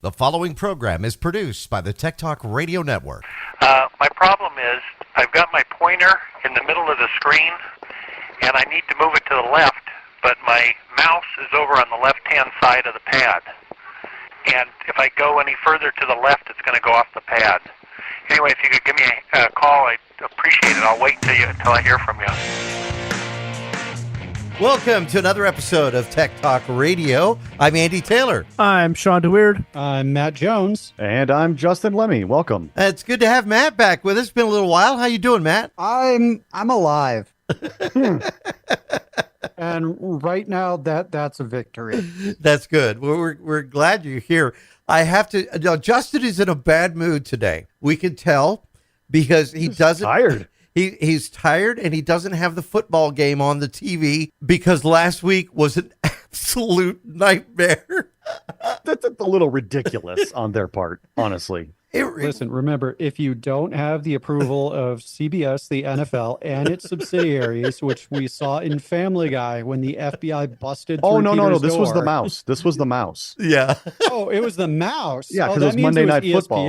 The following program is produced by the Tech Talk Radio Network. My problem is I've got my pointer in the middle of the screen, and I need to move it to the left, but my mouse is over on the left-hand side of the pad. And if I go any further to the left, it's going to go off the pad. Anyway, if you could give me a call, I'd appreciate it. I'll wait until I hear from you. Welcome to another episode of Tech Talk Radio. I'm Andy Taylor. I'm Shawn DeWeird. I'm Matt Jones. And I'm Justin Lemmy. Welcome. It's good to have Matt back with us. It's been a little while. How you doing, Matt? I'm alive. And right now, that's a victory. That's good. We're glad you're here. I have to. Justin is in a bad mood today. We can tell because he doesn't. Tired. He's tired and he doesn't have the football game on the TV because last week was an absolute nightmare. That's a little ridiculous on their part, honestly. Listen, remember, if you don't have the approval of CBS, the NFL, and its subsidiaries, which we saw in Family Guy when the FBI busted through No. Peter's This was door. the mouse. This was the mouse. Yeah. Oh, it was the mouse. Yeah, because that it was means Monday Night ESPN. Football.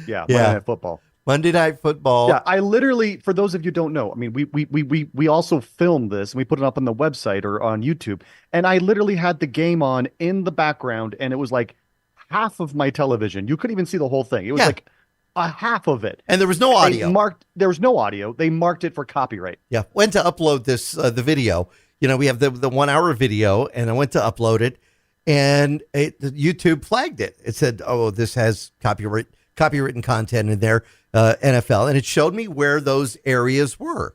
Yeah, Monday Night Football. Monday Night Football. Yeah, I literally, for those of you who don't know, I mean, we also filmed this and we put it up on the website or on YouTube, and I literally had the game on in the background, and it was like half of my television. You couldn't even see the whole thing. It was like a half of it. And there was no audio. There was no audio. They marked it for copyright. Yeah. Went to upload this, the video. You know, we have the 1 hour video, and I went to upload it, and YouTube flagged it. It said, oh, this has copywritten content in there, NFL. And it showed me where those areas were.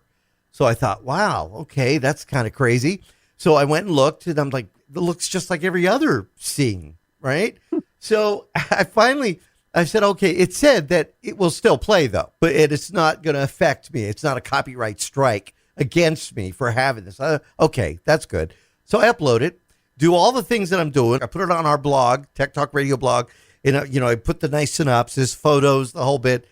So I thought, wow, okay, that's kind of crazy. So I went and looked, and I'm like, it looks just like every other scene, right? So I said, okay, it said that it will still play, though, but it's not going to affect me. It's not a copyright strike against me for having this. Okay, that's good. So I upload it, do all the things that I'm doing. I put it on our blog, Tech Talk Radio blog. And, I put the nice synopsis, photos, the whole bit.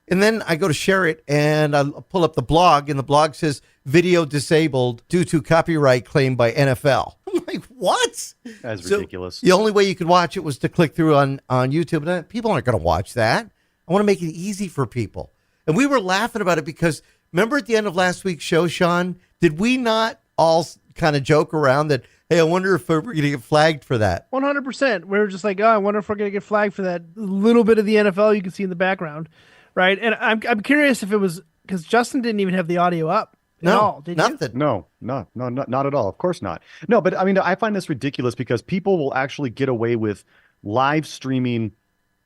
And then I go to share it, and I pull up the blog, and the blog says, video disabled due to copyright claim by NFL. I'm like, what? That's ridiculous. The only way you could watch it was to click through on YouTube. And people aren't going to watch that. I want to make it easy for people. And we were laughing about it because, remember at the end of last week's show, Shawn, did we not all kind of joke around that, hey, I wonder if we're going to get flagged for that? 100%. We were just like, oh, I wonder if we're going to get flagged for that little bit of the NFL you can see in the background, right? And I'm curious if it was because Justin didn't even have the audio up at all, did you? Nothing. No, not at all. Of course not. No, but I mean, I find this ridiculous because people will actually get away with live streaming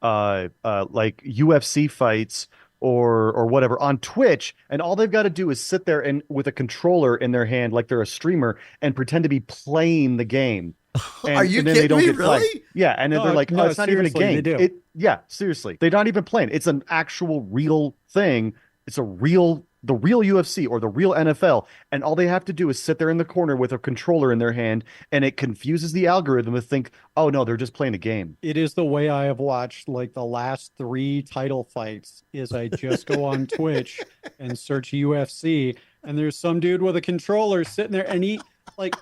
like UFC fights or whatever on Twitch, and all they've got to do is sit there and with a controller in their hand like they're a streamer and pretend to be playing the game. And, Are you and then kidding they don't me? get flagged. Really? Yeah, and then they're like, no, it's not even a seriously, game. they do. Yeah, seriously. They're not even playing. It's an actual real thing. It's the real UFC or the real NFL, and all they have to do is sit there in the corner with a controller in their hand, and it confuses the algorithm to think, oh no, they're just playing a game. It is the way I have watched like the last 3 title fights is I just go on Twitch and search UFC, and there's some dude with a controller sitting there, and he like,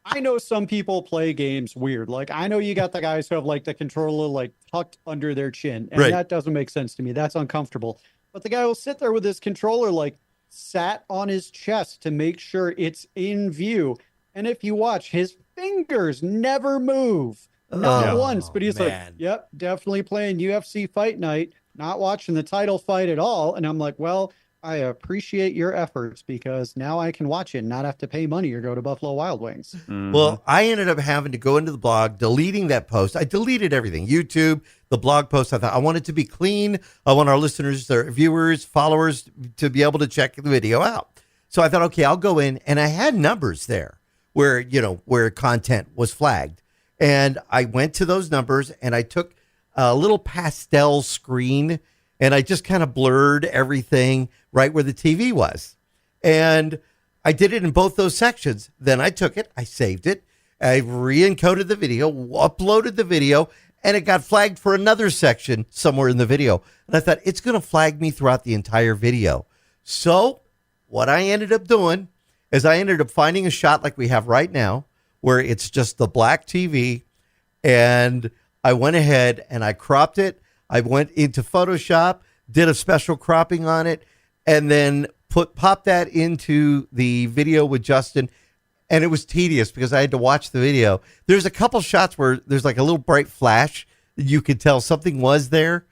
I know some people play games weird. Like I know you got the guys who have like the controller like tucked under their chin, and Right. that doesn't make sense to me. That's uncomfortable. But the guy will sit there with his controller like sat on his chest to make sure it's in view. And if you watch, his fingers never move. Not once, but he's like, yep, definitely playing UFC Fight Night, not watching the title fight at all. And I'm like, well, I appreciate your efforts because now I can watch it and not have to pay money or go to Buffalo Wild Wings. Mm-hmm. Well, I ended up having to go into the blog, deleting that post. I deleted everything, YouTube, the blog post. I thought I want it to be clean. I want our listeners, their viewers, followers to be able to check the video out. So I thought, okay, I'll go in, and I had numbers there where content was flagged. And I went to those numbers, and I took a little pastel screen, and I just kind of blurred everything right where the TV was. And I did it in both those sections. Then I took it, I saved it, I re-encoded the video, uploaded the video, and it got flagged for another section somewhere in the video. And I thought, it's going to flag me throughout the entire video. So what I ended up doing is I ended up finding a shot like we have right now, where it's just the black TV, and I went ahead and I cropped it. I went into Photoshop, did a special cropping on it, and then popped that into the video with Justin. And it was tedious because I had to watch the video. There's a couple shots where there's like a little bright flash. You could tell something was there,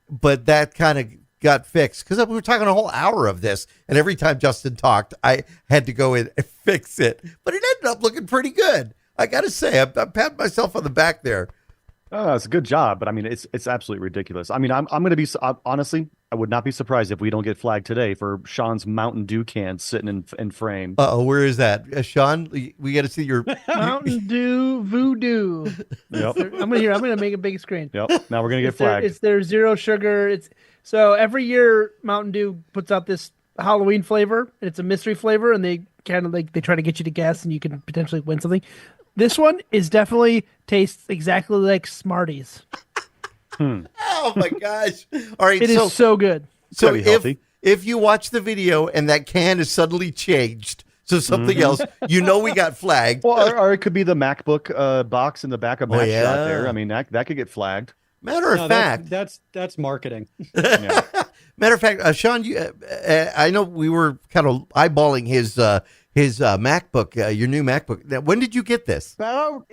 but that kind of got fixed because we were talking a whole hour of this. And every time Justin talked, I had to go in and fix it. But it ended up looking pretty good. I got to say, I'm patting myself on the back there. Oh, it's a good job, but I mean, it's absolutely ridiculous. I mean, I'm going to be honestly, I would not be surprised if we don't get flagged today for Shawn's Mountain Dew can sitting in frame. Uh-oh, where is that, Shawn? We got to see your Mountain Dew Voodoo. Yep. I'm gonna make a big screen. Yep. Now we're gonna get flagged. It's their zero sugar. So every year Mountain Dew puts out this Halloween flavor, and it's a mystery flavor, and they kind of they try to get you to guess, and you can potentially win something. This one is definitely tastes exactly like Smarties. Oh my gosh! All right, it is so good. So if you watch the video and that can is suddenly changed to something else, you know we got flagged. Well, or it could be the MacBook box in the back of Matt's shot there. I mean, that could get flagged. Matter of fact, that's marketing. Yeah. Matter of fact, Shawn, I know we were kind of eyeballing his MacBook, your new MacBook. Now, when did you get this? About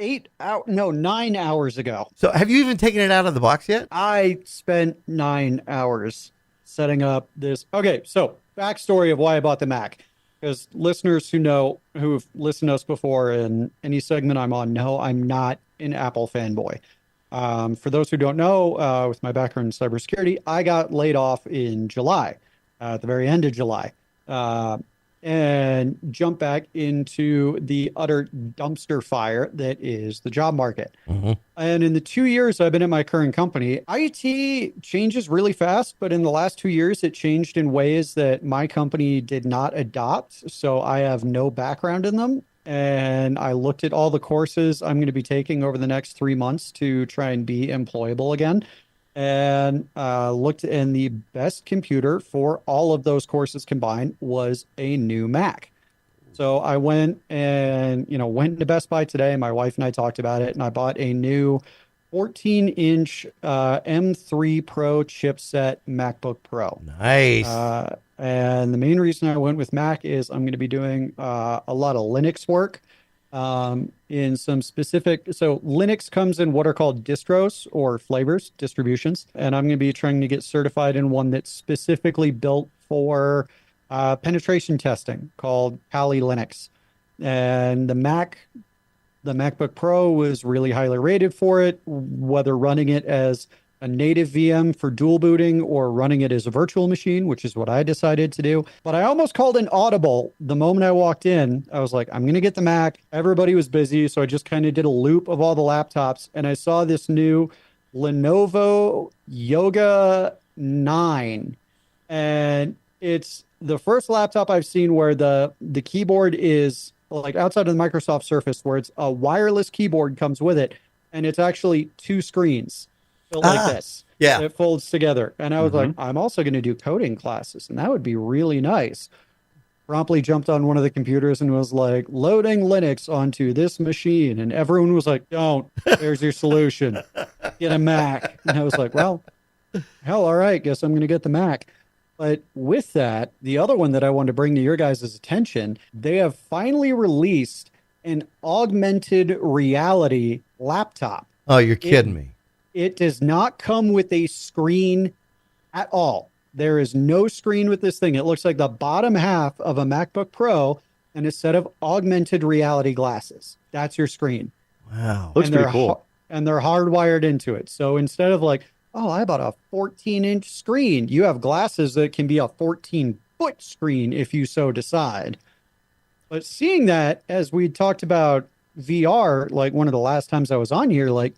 9 hours ago. So have you even taken it out of the box yet? I spent 9 hours setting up this. Okay, so backstory of why I bought the Mac. Because listeners who've listened to us before in any segment I'm on know I'm not an Apple fanboy. For those who don't know, with my background in cybersecurity, I got laid off in July, at the very end of July. And jump back into the utter dumpster fire that is the job market. Mm-hmm. And in the 2 years I've been at my current company, IT changes really fast, but in the last 2 years, it changed in ways that my company did not adopt. So I have no background in them. And I looked at all the courses I'm going to be taking over the next 3 months to try and be employable again. And looked, and the best computer for all of those courses combined was a new Mac. So I went to Best Buy today. My wife and I talked about it, and I bought a new 14-inch M3 Pro chipset MacBook Pro. Nice. And the main reason I went with Mac is I'm going to be doing a lot of Linux work. In some specific, so Linux comes in what are called distros or flavors, distributions, and I'm going to be trying to get certified in one that's specifically built for penetration testing called Kali Linux. And the MacBook Pro was really highly rated for it, whether running it as a native VM for dual booting or running it as a virtual machine, which is what I decided to do. But I almost called an audible the moment I walked in. I was like, I'm going to get the Mac. Everybody was busy, so I just kind of did a loop of all the laptops, and I saw this new Lenovo Yoga 9. And it's the first laptop I've seen where the keyboard is like outside of the Microsoft Surface, where it's a wireless keyboard comes with it, and it's actually two screens. Built like this. Yeah. It folds together. And I was like, I'm also going to do coding classes, and that would be really nice. Promptly jumped on one of the computers and was like, loading Linux onto this machine. And everyone was like, don't. There's your solution. Get a Mac. And I was like, well, hell, all right. Guess I'm going to get the Mac. But with that, the other one that I wanted to bring to your guys' attention, they have finally released an augmented reality laptop. Oh, you're kidding me. It does not come with a screen at all. There is no screen with this thing. It looks like the bottom half of a MacBook Pro and a set of augmented reality glasses. That's your screen. Wow. Looks pretty cool. And they're hardwired into it. So instead of like, oh, I bought a 14-inch screen, you have glasses that can be a 14-foot screen if you so decide. But seeing that, as we talked about VR, like one of the last times I was on here, like,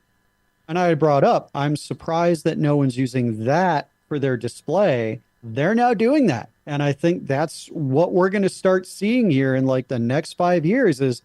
and I had brought up, I'm surprised that no one's using that for their display. They're now doing that. And I think that's what we're going to start seeing here in like the next 5 years is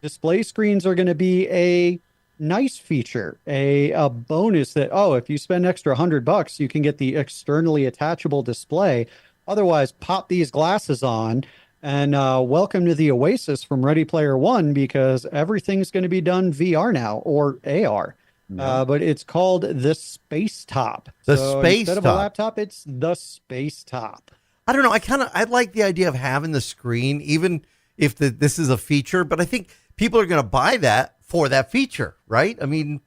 display screens are going to be a nice feature, a bonus that, oh, if you spend extra $100, you can get the externally attachable display. Otherwise, pop these glasses on and welcome to the Oasis from Ready Player One, because everything's going to be done VR now, or AR. No. but it's called the Space Top. The So Space instead of a Top. laptop, it's the Space Top. I don't know. I like the idea of having the screen, even if this is a feature. But I think people are going to buy that for that feature, right? I mean,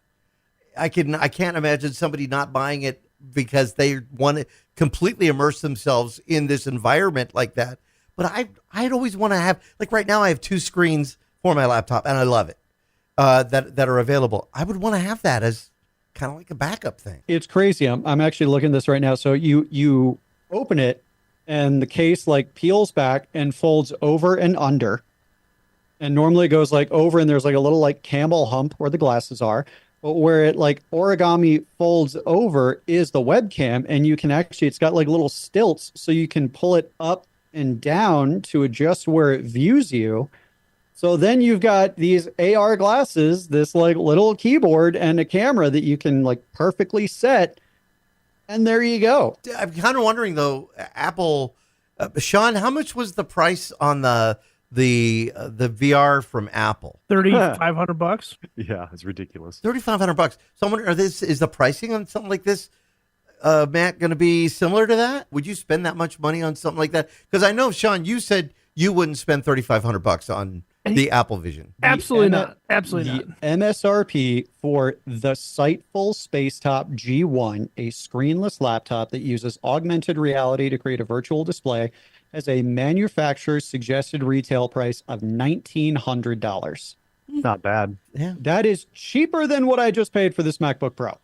I can't imagine somebody not buying it because they want to completely immerse themselves in this environment like that. But I'd always want to have, like right now I have two screens for my laptop and I love it, that are available. I would want to have that as kind of like a backup thing. It's crazy. I'm actually looking at this right now. So you open it and the case like peels back and folds over and under. And normally it goes like over and there's like a little like camel hump where the glasses are. But where it like origami folds over is the webcam. And you can actually, it's got like little stilts so you can pull it up and down to adjust where it views you. So then you've got these AR glasses, this like little keyboard and a camera that you can like perfectly set. And there you go. I'm kind of wondering though, Apple, Shawn, how much was the price on the VR from Apple? $3,500. Yeah, it's ridiculous. $3,500. So I'm wondering, is the pricing on something like this, Matt, going to be similar to that? Would you spend that much money on something like that? Because I know, Shawn, you said you wouldn't spend $3,500 on the Apple Vision. Absolutely not. Absolutely The not. MSRP for the Sightful Spacetop G1, a screenless laptop that uses augmented reality to create a virtual display, has a manufacturer's suggested retail price of $1,900. Not bad. Yeah. That is cheaper than what I just paid for this MacBook Pro.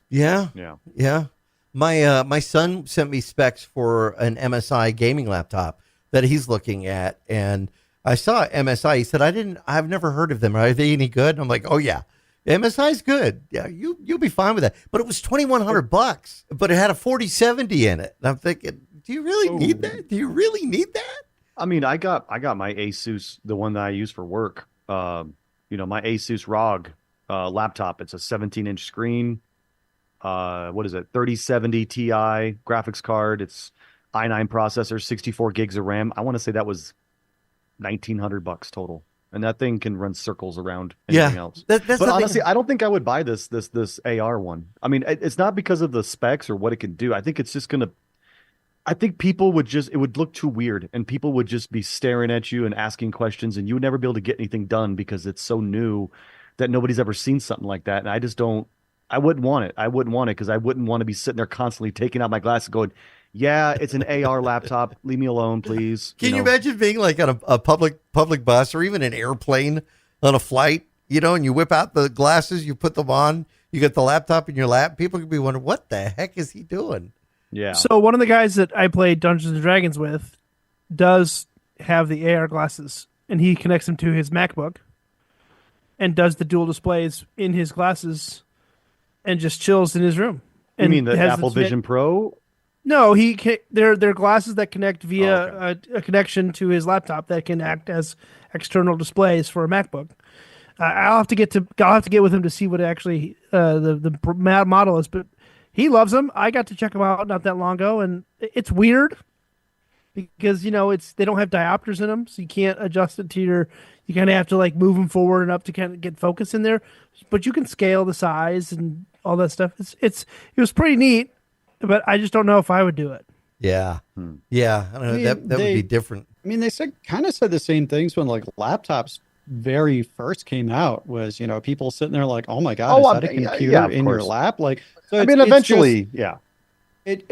Yeah. Yeah. Yeah. My son sent me specs for an MSI gaming laptop that he's looking at, and I saw MSI. He said, I've never heard of them. Are they any good? And I'm like, oh yeah, MSI's good. Yeah, you'll be fine with that. But it was $2,100, but it had a 4070 in it. And I'm thinking, do you really need that? Do you really need that? I mean, I got my Asus, the one that I use for work. My Asus ROG laptop. It's a 17-inch screen. What is it? 3070 Ti graphics card. It's i9 processor, 64 gigs of RAM. I want to say that was $1,900 total, and that thing can run circles around anything else. That's but honestly, I don't think I would buy this AR one. I mean, it's not because of the specs or what it can do. I think it's just gonna. I think people would it would look too weird, and people would just be staring at you and asking questions, and you would never be able to get anything done because it's so new that nobody's ever seen something like that. And I just don't. I wouldn't want it. I wouldn't want it because I wouldn't want to be sitting there constantly taking out my glasses, going, "Yeah, it's an AR laptop. Leave me alone, please." Can you imagine being like on a public bus or even an airplane on a flight, and you whip out the glasses, you put them on, you get the laptop in your lap. People could be wondering, what the heck is he doing? Yeah. So one of the guys that I play Dungeons and Dragons with does have the AR glasses, and he connects them to his MacBook and does the dual displays in his glasses and just chills in his room. You And mean the has Apple Vision Pro? No, they're glasses that connect via a connection to his laptop that can act as external displays for a MacBook. I'll have to get with him to see what actually the model is, but he loves them. I got to check them out not that long ago, and it's weird because they don't have diopters in them, so you can't adjust it to you kind of have to like move them forward and up to kind of get focus in there, but you can scale the size and all that stuff. It was pretty neat. But I just don't know if I would do it. Yeah. Yeah. I don't know. That would be different. I mean, they kind of said the same things when like laptops very first came out. Was people sitting there like, oh my god, is that a computer in your lap? Like, so eventually, yeah. It's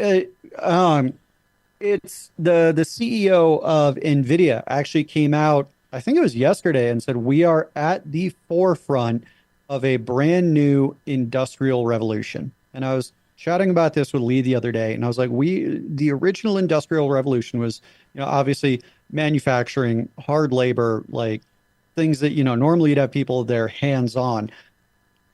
the CEO of Nvidia actually came out, I think it was yesterday, and said we are at the forefront of a brand new industrial revolution. And I was chatting about this with Lee the other day, and I was like, the original industrial revolution was, obviously manufacturing, hard labor, like things that, normally you'd have people their hands on.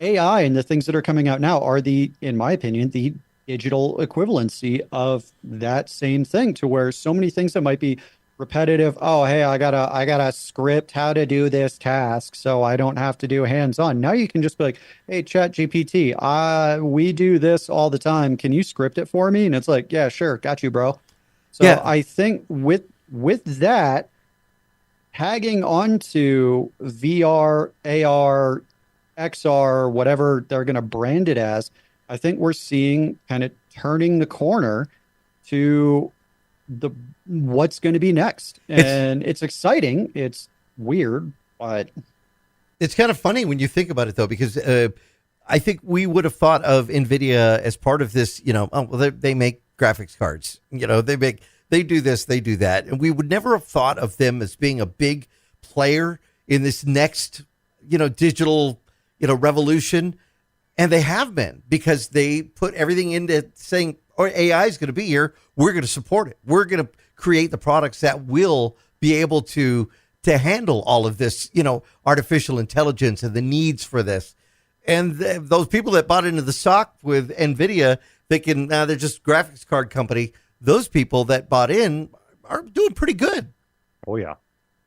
AI and the things that are coming out now are in my opinion, the digital equivalency of that same thing, to where so many things that might be repetitive. Oh, hey, I gotta script how to do this task so I don't have to do hands-on. Now you can just be like, hey, Chat GPT, we do this all the time. Can you script it for me? And it's like, yeah, sure, got you, bro. So yeah. I think with that, tagging onto VR, AR, XR, whatever they're going to brand it as, I think we're seeing kind of turning the corner to what's going to be next. And it's exciting. It's weird, but it's kind of funny when you think about it, though, because I think we would have thought of Nvidia as part of this, they make graphics cards, they do this, they do that. And we would never have thought of them as being a big player in this next, digital, revolution. And they have been, because they put everything into saying, AI is going to be here. We're going to support it. We're going to create the products that will be able to handle all of this, artificial intelligence and the needs for this. And those people that bought into the stock with Nvidia thinking now they're just a graphics card company, those people that bought in are doing pretty good. Oh, yeah.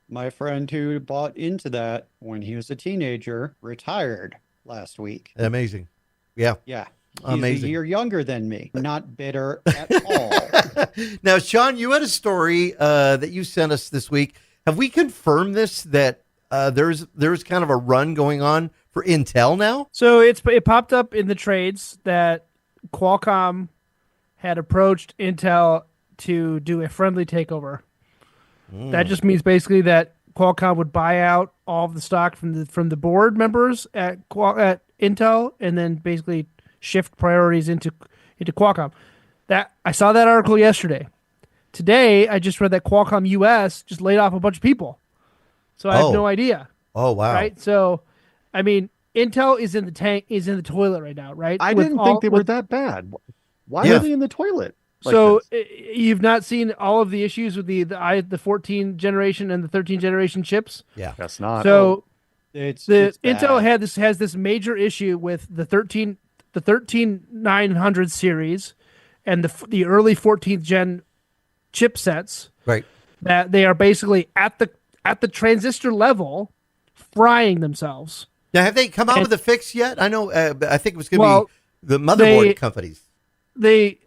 My friend who bought into that when he was a teenager retired last week. Amazing. Yeah. Yeah. He's Amazing. a year younger than me. Not bitter at all. Now, Shawn, you had a story that you sent us this week. Have we confirmed this, that there's kind of a run going on for Intel now? So it popped up in the trades that Qualcomm had approached Intel to do a friendly takeover. That just means basically that Qualcomm would buy out all of the stock from the board members at Intel, and then basically shift priorities into Qualcomm. That I saw that article yesterday. Today, I just read that Qualcomm US just laid off a bunch of people. So I have no idea. Oh, wow. Right? So, I mean, Intel is in the toilet right now, right? I didn't think they were that bad. Why are they in the toilet? So you've not seen all of the issues with the 14 generation and the 13 generation chips? Yeah. That's not. So It's Intel bad. has this major issue with the 13900 series and the early 14th gen chipsets, Right. that they are basically at the transistor level frying themselves. Now, have they come out with a fix yet? I know. I think it was going to be the motherboard companies. They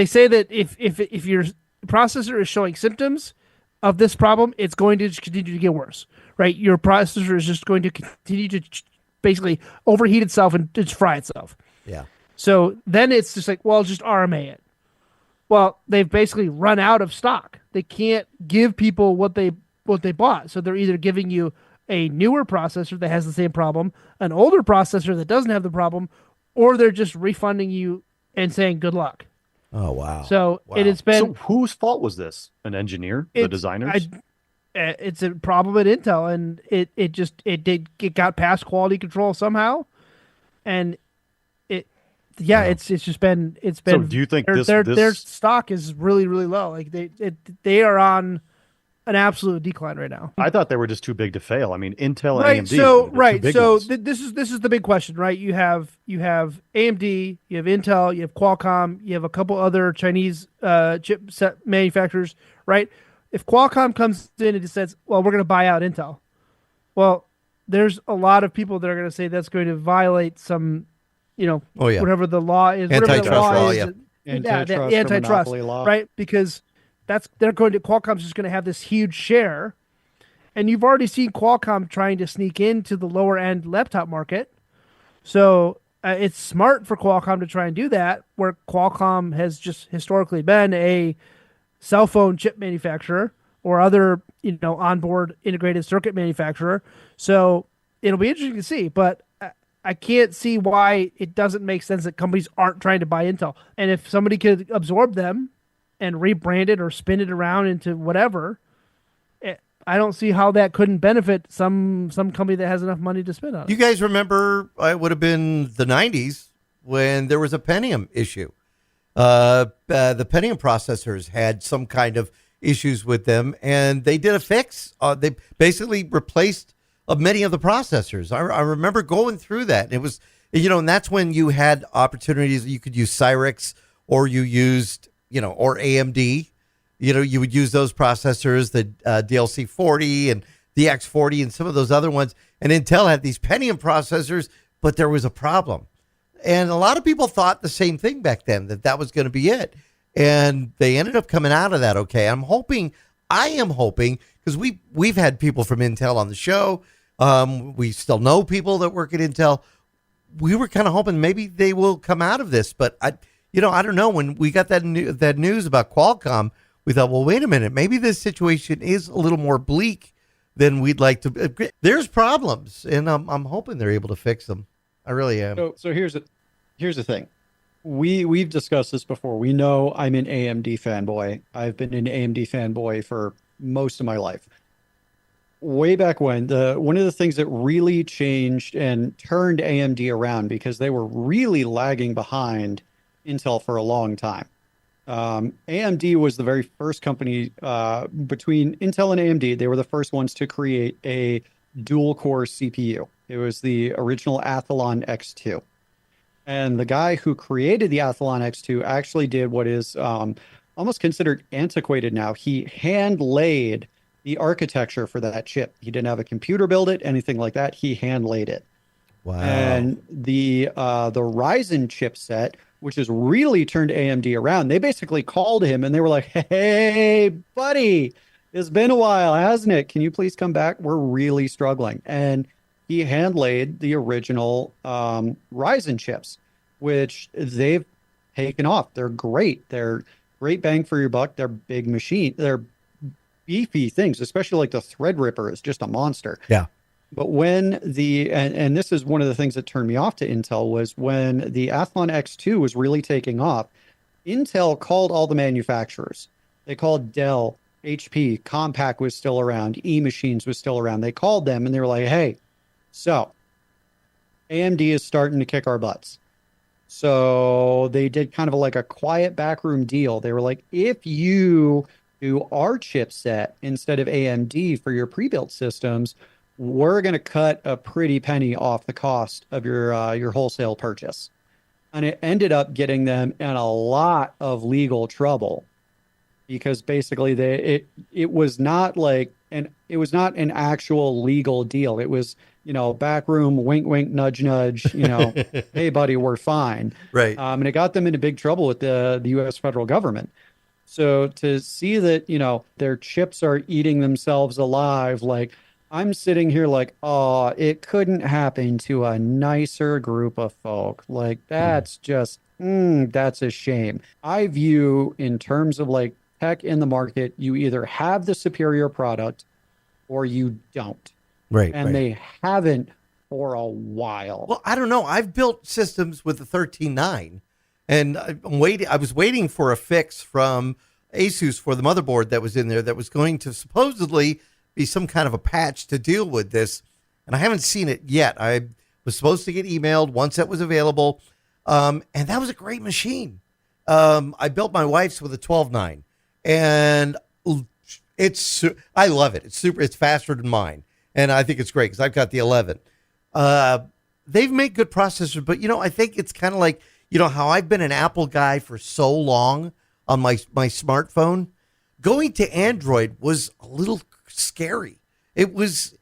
say that if your processor is showing symptoms of this problem, it's going to continue to get worse. Right? Your processor is just going to continue to basically overheat itself and just fry itself. Yeah. So then it's just like, well, just RMA it. Well, they've basically run out of stock. They can't give people what they bought. So they're either giving you a newer processor that has the same problem, an older processor that doesn't have the problem, or they're just refunding you and saying good luck. Oh, wow. So it has been. So whose fault was this? An engineer? The designers? It's a problem at Intel, and it got past quality control somehow, and it's just been. So do you think their stock is really, really low? Like they are on an absolute decline right now. I thought they were just too big to fail. I mean, Intel and Right. AMD. So are the two big ones. This is the big question, right? You have AMD, you have Intel, you have Qualcomm, you have a couple other Chinese chipset manufacturers, right? If Qualcomm comes in and says, "Well, we're going to buy out Intel," well, there's a lot of people that are going to say that's going to violate some, whatever the law is, Antitrust law, the Antitrust, antitrust monopoly law. right? Because Qualcomm's just going to have this huge share, and you've already seen Qualcomm trying to sneak into the lower end laptop market. So it's smart for Qualcomm to try and do that, where Qualcomm has just historically been a cell phone chip manufacturer or other, onboard integrated circuit manufacturer. So it'll be interesting to see, but I can't see why it doesn't make sense that companies aren't trying to buy Intel. And if somebody could absorb them and rebrand it or spin it around into whatever, I don't see how that couldn't benefit some company that has enough money to spend on it. You guys remember it would have been the 90s when there was a Pentium issue. The Pentium processors had some kind of issues with them, and they did a fix. They basically replaced many of the processors. I remember going through that. It was, and that's when you had opportunities. You could use Cyrix, or you used, or AMD. You would use those processors, the DLC 40 and the X40 and some of those other ones. And Intel had these Pentium processors, but there was a problem. And a lot of people thought the same thing back then, that was going to be it. And they ended up coming out of that okay. I am hoping, because we've had people from Intel on the show. We still know people that work at Intel. We were kind of hoping maybe they will come out of this, but I don't know. When we got that news about Qualcomm, we thought, well, wait a minute, maybe this situation is a little more bleak than we'd like to. There's problems, and I'm hoping they're able to fix them. I really am. So here's the thing. We've discussed this before. We know I'm an AMD fanboy. I've been an AMD fanboy for most of my life. Way back when, one of the things that really changed and turned AMD around, because they were really lagging behind Intel for a long time. AMD was the very first company between Intel and AMD. They were the first ones to create a dual core CPU. It was the original Athlon X2. And the guy who created the Athlon X2 actually did what is almost considered antiquated now. He hand laid the architecture for that chip. He didn't have a computer build it, anything like that. He hand laid it. Wow. And the Ryzen chipset, which has really turned AMD around, they basically called him and they were like, hey, buddy, it's been a while, hasn't it? Can you please come back? We're really struggling. And he hand laid the original Ryzen chips, which they've taken off. They're great. They're great bang for your buck. They're big machine. They're beefy things, especially like the Threadripper is just a monster. Yeah. But when and this is one of the things that turned me off to Intel, was when the Athlon X2 was really taking off, Intel called all the manufacturers. They called Dell, HP, Compaq was still around, E-Machines was still around. They called them and they were like, hey, so AMD is starting to kick our butts. So they did kind of like a quiet backroom deal. They were like, if you do our chipset instead of AMD for your pre-built systems, we're going to cut a pretty penny off the cost of your wholesale purchase. And it ended up getting them in a lot of legal trouble, because basically it was not an actual legal deal. It was, backroom, wink, wink, nudge, nudge, hey, buddy, we're fine. Right. And it got them into big trouble with the U.S. federal government. So to see that, their chips are eating themselves alive, like, I'm sitting here like, oh, it couldn't happen to a nicer group of folk. Like, that's just, that's a shame. I view, in terms of like tech in the market, you either have the superior product or you don't. Right. And they haven't for a while. Well, I don't know. I've built systems with the 13.9, and I was waiting for a fix from Asus for the motherboard that was in there that was going to supposedly be some kind of a patch to deal with this, and I haven't seen it yet. I was supposed to get emailed once it was available, and that was a great machine. I built my wife's with a 12.9, and I love it. It's faster than mine, and I think it's great because I've got the 11. They've made good processors, but I think it's kind of like how I've been an Apple guy for so long on my smartphone. Going to Android was a little scary. It's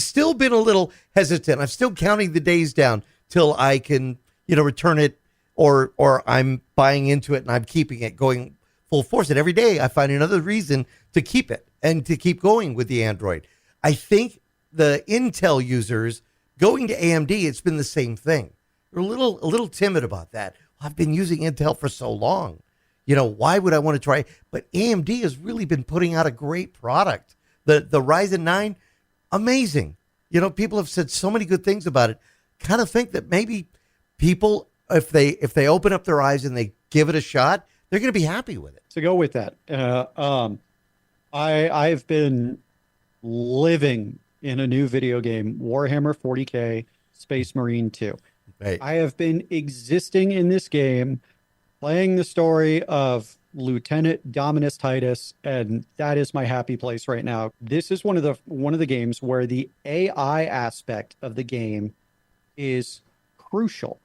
still been a little hesitant. I'm still counting the days down till I can, return it, or I'm buying into it and I'm keeping it going full force. And every day I find another reason to keep it and to keep going with the Android. I think the Intel users going to AMD, it's been the same thing. They're a little timid about that. I've been using Intel for so long. Why would I want to try? But AMD has really been putting out a great product. The Ryzen 9, amazing. People have said so many good things about it. Kind of think that maybe people, if they open up their eyes and they give it a shot, they're going to be happy with it. To go with that, I've been living in a new video game, Warhammer 40K Space Marine 2. Right. I have been existing in this game, playing the story of Lieutenant Dominus Titus, and that is my happy place right now. This is one of the games where the AI aspect of the game is crucial,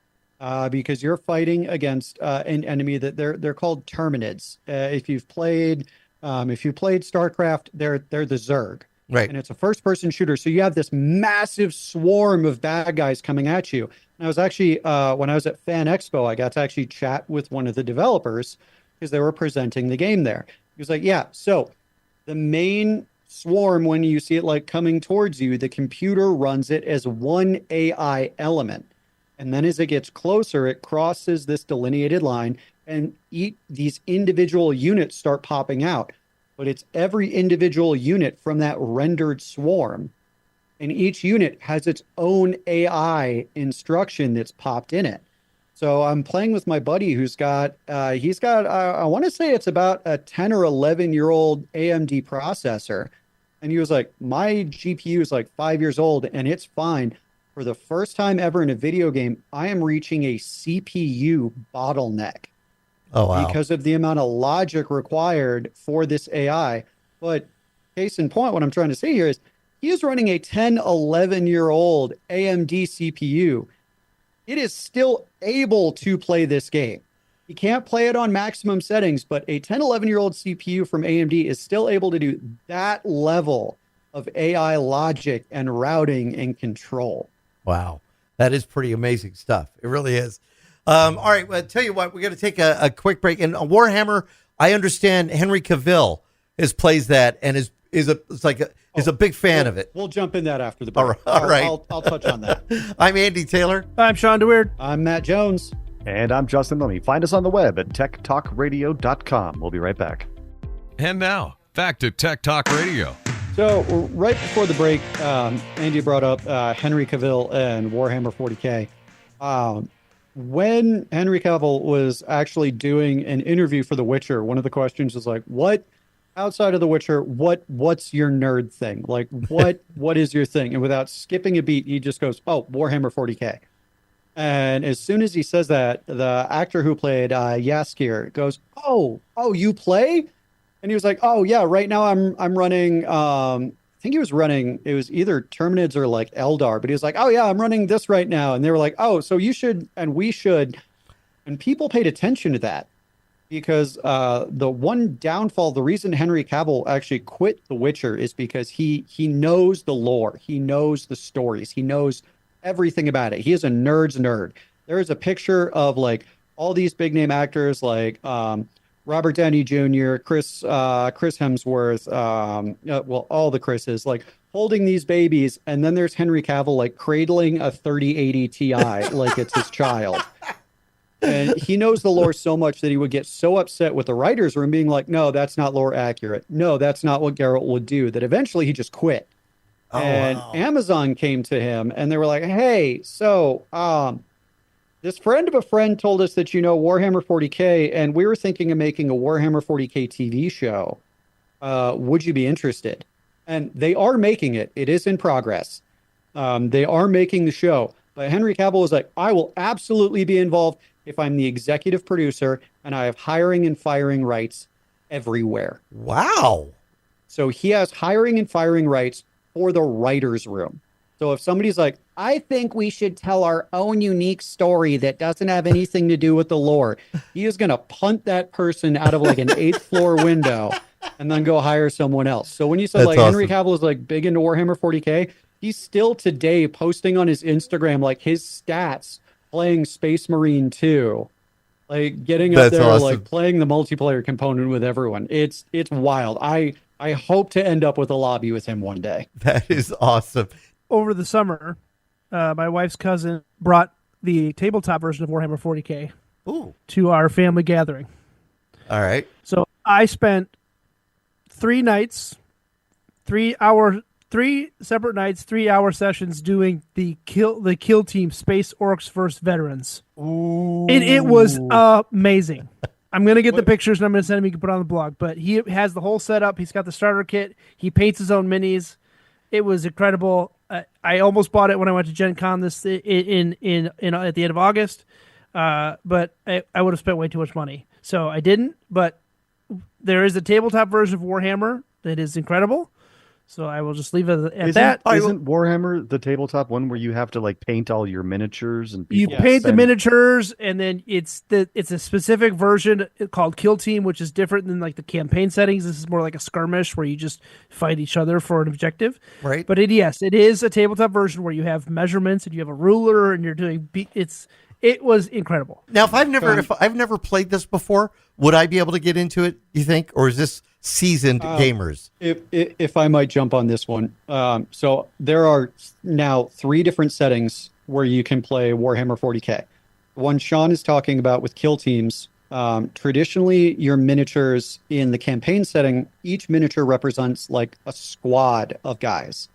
because you're fighting against an enemy that they're called Terminids. If you've played StarCraft, they're the Zerg. Right. And it's a first-person shooter, so you have this massive swarm of bad guys coming at you. And I was actually, when I was at Fan Expo, I got to actually chat with one of the developers because they were presenting the game there. He was like, yeah, so the main swarm, when you see it like coming towards you, the computer runs it as one AI element. And then as it gets closer, it crosses this delineated line and these individual units start popping out. But it's every individual unit from that rendered swarm. And each unit has its own AI instruction that's popped in it. So I'm playing with my buddy who's got, I want to say it's about a 10 or 11-year-old AMD processor. And he was like, my GPU is like 5 years old and it's fine. For the first time ever in a video game, I am reaching a CPU bottleneck. Oh, wow. Because of the amount of logic required for this AI. But case in point, what I'm trying to say here is he is running a 10, 11-year-old AMD CPU. It is still able to play this game. You can't play it on maximum settings, but a 10, 11-year-old CPU from AMD is still able to do that level of AI logic and routing and control. Wow. That is pretty amazing stuff. It really is. All right. Well, tell you what, we're going to take a quick break. And Warhammer, I understand Henry Cavill plays that and is a big fan of it. We'll jump in that after the break. All right. I'll touch on that. I'm Andy Taylor. I'm Shawn DeWeird. I'm Matt Jones. And I'm Justin Lummy. Find us on the web at techtalkradio.com. We'll be right back. And now, back to Tech Talk Radio. So right before the break, Andy brought up Henry Cavill and Warhammer 40K. When Henry Cavill was actually doing an interview for The Witcher, one of the questions was like, what outside of The Witcher, what's your nerd thing? Like, what is your thing? And without skipping a beat, he just goes, oh, Warhammer 40K. And as soon as he says that, the actor who played Yaskir goes, oh, you play? And he was like, oh, yeah, right now I'm running, I think he was running, it was either Terminids or like Eldar, but he was like, oh, yeah, I'm running this right now. And they were like, oh, so you should, and we should. And people paid attention to that because the one downfall, the reason Henry Cavill actually quit The Witcher is because he knows the lore. He knows the stories. He knows everything about it. He is a nerd's nerd. There is a picture of like all these big name actors like Robert Downey Jr., Chris Hemsworth, well, all the Chris's, like holding these babies, and then there's Henry Cavill like cradling a 3080 Ti like it's his child. And he knows the lore so much that he would get so upset with the writers room being like, no, that's not lore accurate. No, that's not what Geralt would do, that eventually he just quit. Oh, and wow. Amazon came to him and they were like, hey, so this friend of a friend told us that you know Warhammer 40K, and we were thinking of making a Warhammer 40K TV show. Would you be interested? And they are making it. It is in progress. They are making the show. But Henry Cavill was like, I will absolutely be involved if I'm the executive producer and I have hiring and firing rights everywhere. Wow. So he has hiring and firing rights for the writer's room. So if somebody's like, I think we should tell our own unique story that doesn't have anything to do with the lore, he is going to punt that person out of like an 8th floor window and then go hire someone else. So when you said That's like awesome. Henry Cavill is like big into Warhammer 40K, he's still today posting on his Instagram like his stats playing Space Marine 2, like getting up That's there, awesome. like playing the multiplayer component with everyone. It's wild. I hope to end up with a lobby with him one day. That is awesome. Over the summer, my wife's cousin brought the tabletop version of Warhammer 40K Ooh. to our family gathering. All right. So I spent 3 nights, 3 separate nights, 3-hour sessions doing the kill team Space Orcs vs. Veterans. Ooh. It was amazing. I'm going to get the pictures and I'm going to send him. You can put it on the blog. But he has the whole setup. He's got the starter kit. He paints his own minis. It was incredible. I almost bought it when I went to Gen Con this in at the end of August, but I would have spent way too much money, so I didn't. But there is a tabletop version of Warhammer that is incredible. So I will just leave it at that. Isn't Warhammer the tabletop one where you have to like paint all your miniatures and You people paint the send- miniatures, and then it's a specific version called Kill Team, which is different than like the campaign settings. This is more like a skirmish where you just fight each other for an objective. Right. But it is a tabletop version where you have measurements and you have a ruler and you're doing. It's It was incredible. Now, if I've never played this before, would I be able to get into it, you think? Or is this seasoned gamers? If I might jump on this one. So there are now 3 different settings where you can play Warhammer 40K. The one Shawn is talking about with kill teams, traditionally your miniatures in the campaign setting, each miniature represents like a squad of guys.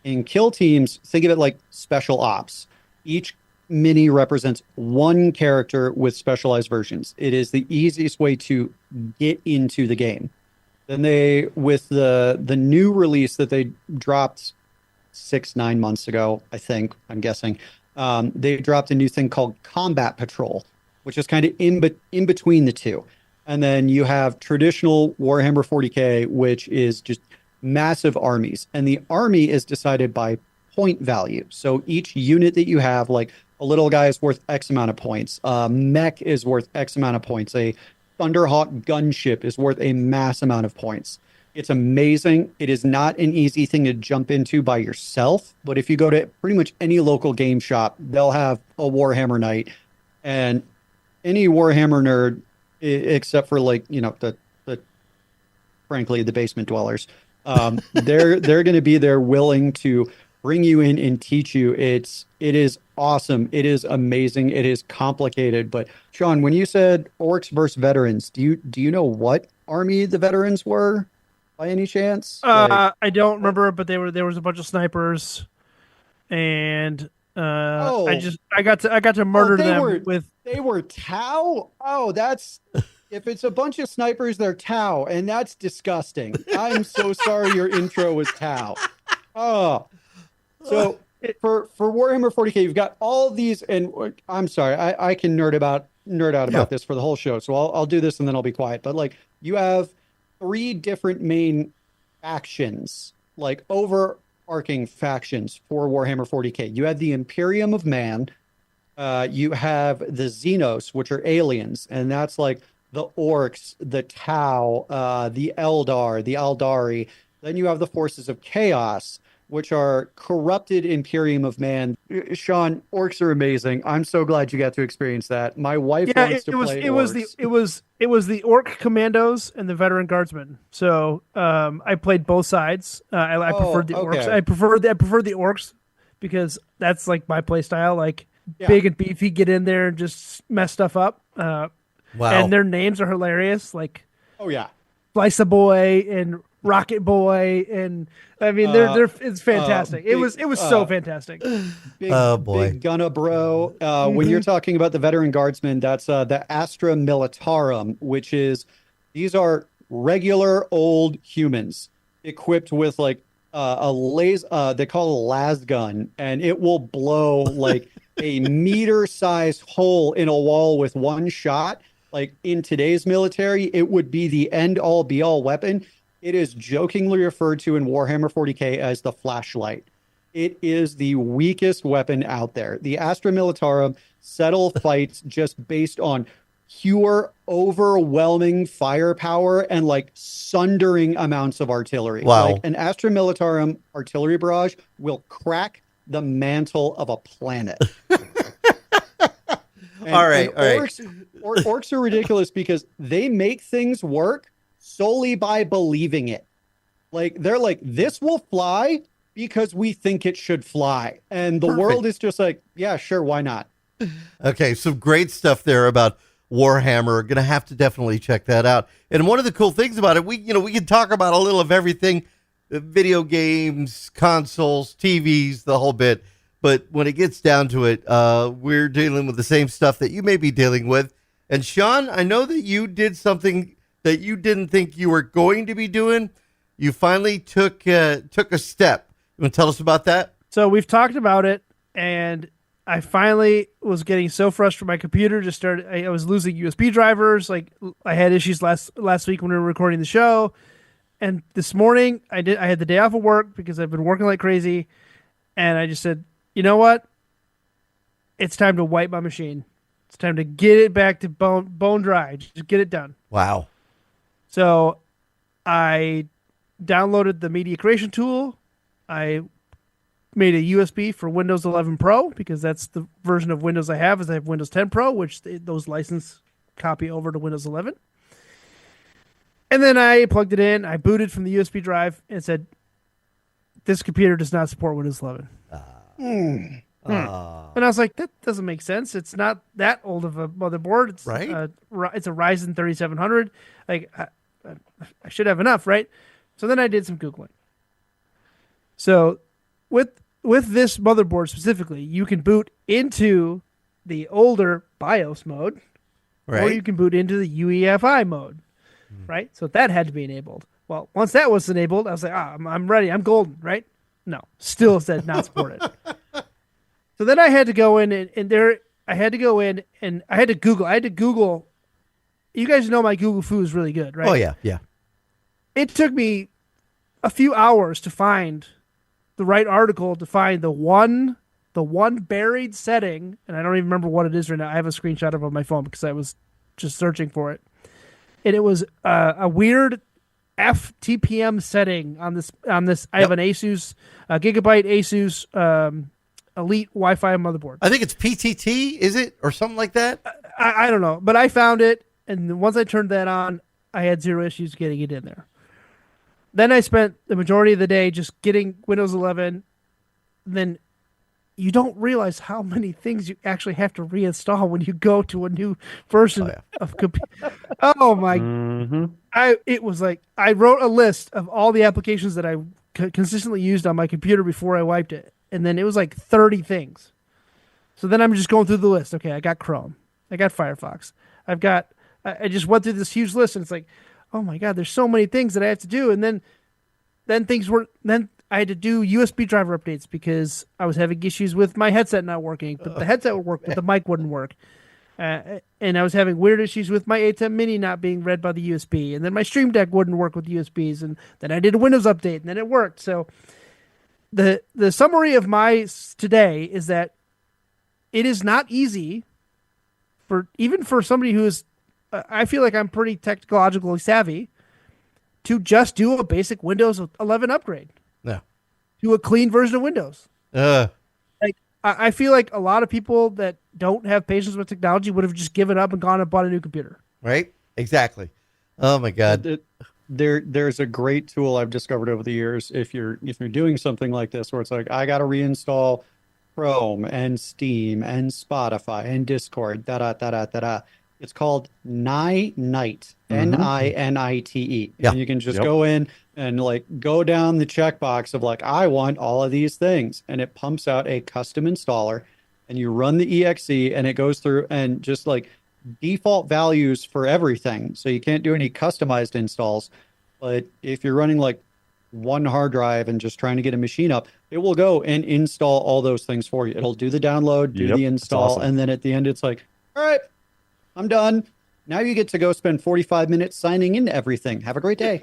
In kill teams, think of it like special ops. Each mini represents one character with specialized versions. It is the easiest way to get into the game. Then they, with the new release that they dropped 6-9 months ago, I'm guessing, they dropped a new thing called Combat Patrol, which is kind of in between the two. And then you have traditional Warhammer 40K, which is just massive armies. And the army is decided by point value. So each unit that you have, like a little guy is worth X amount of points. Mech is worth X amount of points. A Thunderhawk gunship is worth a mass amount of points. It's amazing. It is not an easy thing to jump into by yourself, but if you go to pretty much any local game shop, they'll have a Warhammer night, and any Warhammer nerd, except for like, the frankly, the basement dwellers, they're going to be there willing to bring you in and teach you. It is awesome. It is amazing. It is complicated. But Shawn, when you said orcs versus veterans, do you know what army the veterans were by any chance? I don't remember, but there was a bunch of snipers, and I got to murder them with. They were Tau. Oh, that's. If it's a bunch of snipers, they're Tau, and that's disgusting. I'm so sorry your intro was Tau. Oh. So for Warhammer 40K, you've got all of these, and I'm sorry, I can nerd out about this for the whole show. So I'll do this and then I'll be quiet. But like, you have 3 different main factions, like overarching factions for Warhammer 40K. You have the Imperium of Man. You have the Xenos, which are aliens, and that's like the orcs, the Tau, the Eldar, the Aldari. Then you have the forces of chaos, which are corrupted Imperium of Man. Shawn, orcs are amazing. I'm so glad you got to experience that. My wife wants to play orcs. It was the orc commandos and the veteran guardsmen. So I played both sides. I preferred the orcs. I preferred the orcs because that's like my play style. Like big and beefy, get in there and just mess stuff up. Wow. And their names are hilarious. Like Slice Boy and Rocket Boy, and I mean they're it's fantastic. It was so fantastic. Big Gunna Bro. When you're talking about the veteran guardsmen, that's the Astra Militarum, which is these are regular old humans equipped with like a laser. They call it a las gun, and it will blow like a meter-sized hole in a wall with one shot. Like in today's military, it would be the end-all be-all weapon. It is jokingly referred to in Warhammer 40K as the flashlight. It is the weakest weapon out there. The Astra Militarum settle fights just based on pure, overwhelming firepower and like sundering amounts of artillery. Wow. Like an Astra Militarum artillery barrage will crack the mantle of a planet. All right. Orcs are ridiculous because they make things work solely by believing it. Like they're like, this will fly because we think it should fly. And the world is just like, yeah, sure, why not? Okay, some great stuff there about Warhammer. Gonna have to definitely check that out. And one of the cool things about it, we can talk about a little of everything, video games, consoles, TVs, the whole bit. But when it gets down to it, we're dealing with the same stuff that you may be dealing with. And Shawn, I know that you did something that you didn't think you were going to be doing. You finally took a step. You want to tell us about that? So we've talked about it, and I finally was getting so frustrated. My computer just started. I was losing USB drivers. Like I had issues last week when we were recording the show, and this morning I had the day off of work because I've been working like crazy, and I just said, you know what? It's time to wipe my machine. It's time to get it back to bone dry. Just get it done. Wow. So I downloaded the media creation tool. I made a USB for Windows 11 Pro because that's the version of Windows I have. Is I have Windows 10 Pro, which those license copy over to Windows 11. And then I plugged it in. I booted from the USB drive and said, "This computer does not support Windows 11." And I was like, "That doesn't make sense. It's not that old of a motherboard. It's Right. It's a Ryzen 3700. Like I should have enough, right?" So then I did some Googling. So with this motherboard specifically, you can boot into the older BIOS mode, or Right. you can boot into the UEFI mode, right? So that had to be enabled. Well, once that was enabled, I was like, I'm ready. I'm golden, right? No, still said not supported. So then I had to go in I had to go in and I had to Google. You guys know my Google Foo is really good, right? Oh yeah, yeah. It took me a few hours to find the right article to find the one buried setting, and I don't even remember what it is right now. I have a screenshot of it on my phone because I was just searching for it, and it was a weird FTPM setting on this. I have an Asus Gigabyte Asus Elite Wi-Fi motherboard. I think it's PTT, is it, or something like that? I don't know, but I found it, and once I turned that on, I had zero issues getting it in there. Then I spent the majority of the day just getting Windows 11. Then you don't realize how many things you actually have to reinstall when you go to a new version of computer. Oh my! It was like I wrote a list of all the applications that I consistently used on my computer before I wiped it, and then it was like 30 things. So then I'm just going through the list. Okay, I got Chrome, I got Firefox, I just went through this huge list, and it's like, oh my God, there's so many things that I have to do. And then I had to do USB driver updates because I was having issues with my headset not working, but the headset would work, but the mic wouldn't work. And I was having weird issues with my A10 Mini not being read by the USB. And then my Stream Deck wouldn't work with USBs. And then I did a Windows update and then it worked. So the summary of my today is that it is not easy even for somebody who is, I feel like I'm pretty technologically savvy, to just do a basic Windows 11 upgrade. No. To a clean version of Windows. Like I feel like a lot of people that don't have patience with technology would have just given up and gone and bought a new computer. Right? Exactly. Oh my God. There's a great tool I've discovered over the years if you're doing something like this where it's like I got to reinstall Chrome and Steam and Spotify and Discord, It's called Ninite, Ninite. Yeah. And you can just go in and like go down the checkbox of like, I want all of these things. And it pumps out a custom installer and you run the exe and it goes through and just like default values for everything. So you can't do any customized installs. But if you're running like one hard drive and just trying to get a machine up, it will go and install all those things for you. It'll do the download, do the install. Awesome. And then at the end, it's like, all right, I'm done. Now you get to go spend 45 minutes signing into everything. Have a great day.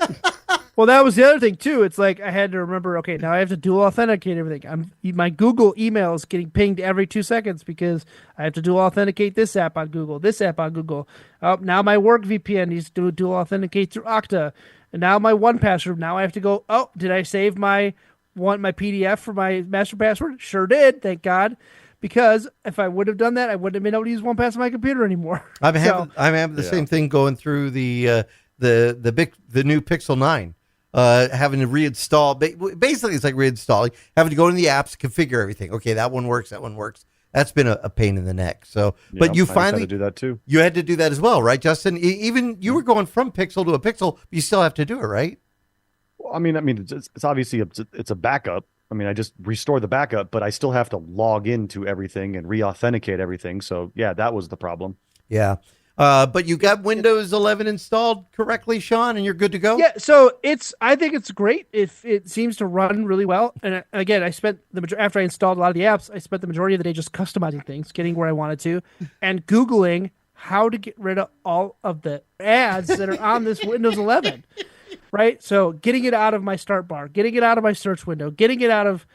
Well, that was the other thing too. It's like I had to remember, okay, now I have to dual authenticate everything. My Google email is getting pinged every 2 seconds because I have to dual authenticate this app on Google, this app on Google. Now my work VPN needs to dual authenticate through Okta. And now my 1Password, now I have to go, oh, did I save my PDF for my master password? Sure did, thank God. Because if I would have done that, I wouldn't have been able to use 1Pass on my computer anymore. I'm having the same thing going through the new Pixel 9. Having to reinstall, basically it's like reinstalling, having to go into the apps, configure everything. Okay, that one works. That's been a pain in the neck. So, but you finally had to do that too. You had to do that as well, right, Justin? Even you were going from Pixel to a Pixel, but you still have to do it, right? Well, I mean, it's obviously it's a backup. I mean, I just restore the backup, but I still have to log into everything and re-authenticate everything. So yeah, that was the problem. Yeah. But you got Windows 11 installed correctly, Shawn, and you're good to go? Yeah, so I think it's great if it seems to run really well. And again, after I installed a lot of the apps, I spent the majority of the day just customizing things, getting where I wanted to, and Googling how to get rid of all of the ads that are on this Windows 11, right? So getting it out of my start bar, getting it out of my search window, getting it out of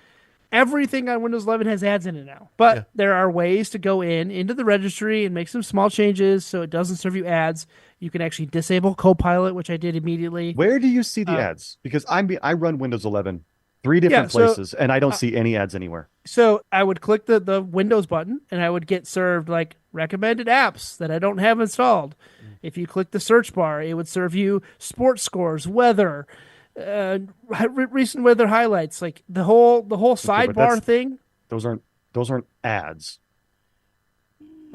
everything on Windows 11 has ads in it now. But there are ways to go into the registry and make some small changes so it doesn't serve you ads. You can actually disable Copilot, which I did immediately. Where do you see the ads? Because I run Windows 11 3 different so, places, and I don't see any ads anywhere. So I would click the Windows button, and I would get served like recommended apps that I don't have installed. If you click the search bar, it would serve you sports scores, weather, recent weather highlights, like the whole sidebar thing. Those aren't ads.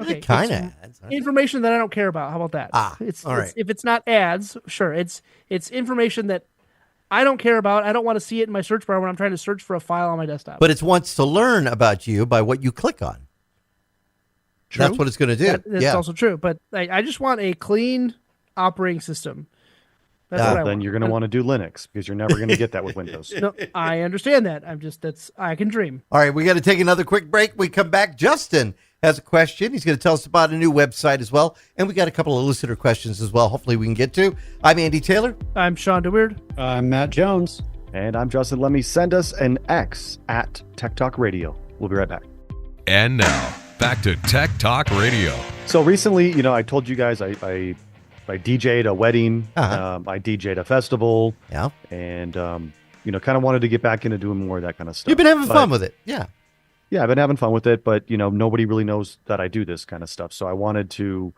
Okay, Kind of ads. Information that I don't care about. How about that? All right. If it's not ads, sure. It's information that I don't care about. I don't want to see it in my search bar when I'm trying to search for a file on my desktop. But it wants to learn about you by what you click on. True. That's what it's going to do. That's also true. But I just want a clean operating system. That's what I Then want. you're going to want to do Linux because you're never going to get that with Windows. No, I understand that. I can dream. All right, we got to take another quick break. We come back. Justin has a question. He's going to tell us about a new website as well. And we got a couple of listener questions as well. Hopefully we can get to. I'm Andy Taylor. I'm Shawn DeWeird. I'm Matt Jones. And I'm Justin. Let me send us an X at Tech Talk Radio. We'll be right back. And now, back to Tech Talk Radio. So recently, I told you guys I DJ'd a wedding. Uh-huh. I DJ'd a festival. Yeah. And, kind of wanted to get back into doing more of that kind of stuff. You've been having fun with it. Yeah. Yeah, I've been having fun with it, but, nobody really knows that I do this kind of stuff. So I wanted to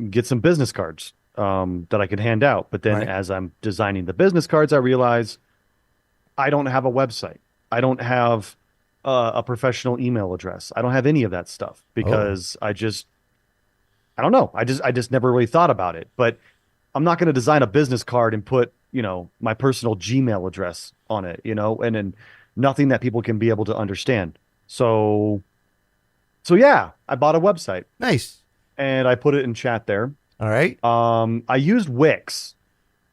get some business cards that I could hand out. But then as I'm designing the business cards, I realize I don't have a website. I don't have a professional email address. I don't have any of that stuff because I don't know. I just never really thought about it. But I'm not going to design a business card and put, my personal Gmail address on it, and then nothing that people can be able to understand. So yeah, I bought a website. Nice. And I put it in chat there. All right. I used Wix,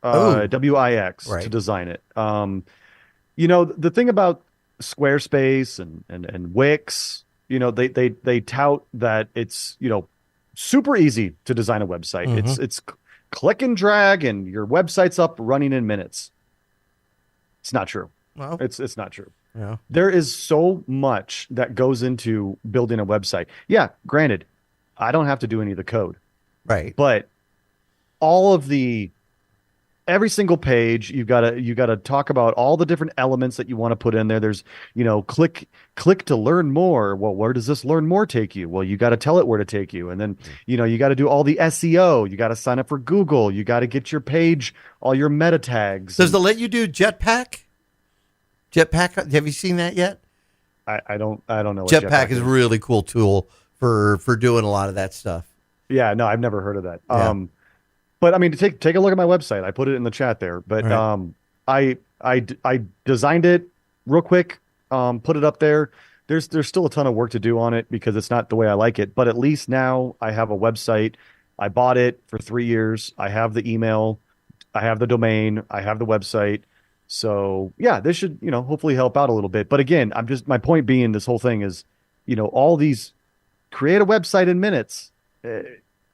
Wix, Right. to design it. The thing about Squarespace and Wix, they tout that it's, super easy to design a website. Mm-hmm. It's click and drag and your website's up running in minutes. It's not true. Well, It's not true. yeah. There is so much that goes into building a website. Yeah, granted, I don't have to do any of the code, Right. but all of every single page, you gotta talk about all the different elements that you want to put in there. There's, click to learn more. Well, where does this learn more take you? Well, you got to tell it where to take you. And then, you got to do all the SEO. You got to sign up for Google. You got to get your page, all your meta tags. Does it let you do Jetpack? Jetpack, have you seen that yet? I don't know. What Jetpack is a really cool tool for doing a lot of that stuff. Yeah, no, I've never heard of that. Yeah. But I mean, take a look at my website. I put it in the chat there. But Right. I designed it real quick, put it up there. There's still a ton of work to do on it because it's not the way I like it. But at least now I have a website. I bought it for 3 years. I have the email. I have the domain. I have the website. So yeah, this should, hopefully help out a little bit. But again, my point being, this whole thing is, all these create a website in minutes.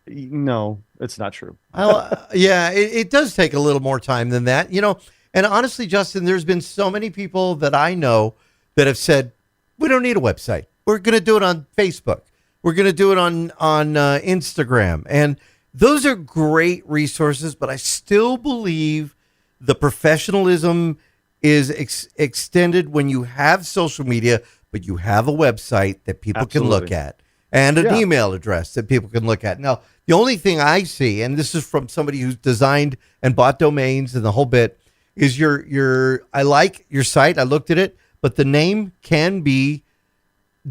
No, it's not true. Yeah, it does take a little more time than that, And honestly, Justin, there's been so many people that I know that have said, we don't need a website. We're going to do it on Facebook. We're going to do it on Instagram. And those are great resources, but I still believe the professionalism is extended when you have social media, but you have a website that people can look at and an email address that people can look at. Now, the only thing I see, and this is from somebody who's designed and bought domains and the whole bit, is I like your site. I looked at it, but the name can be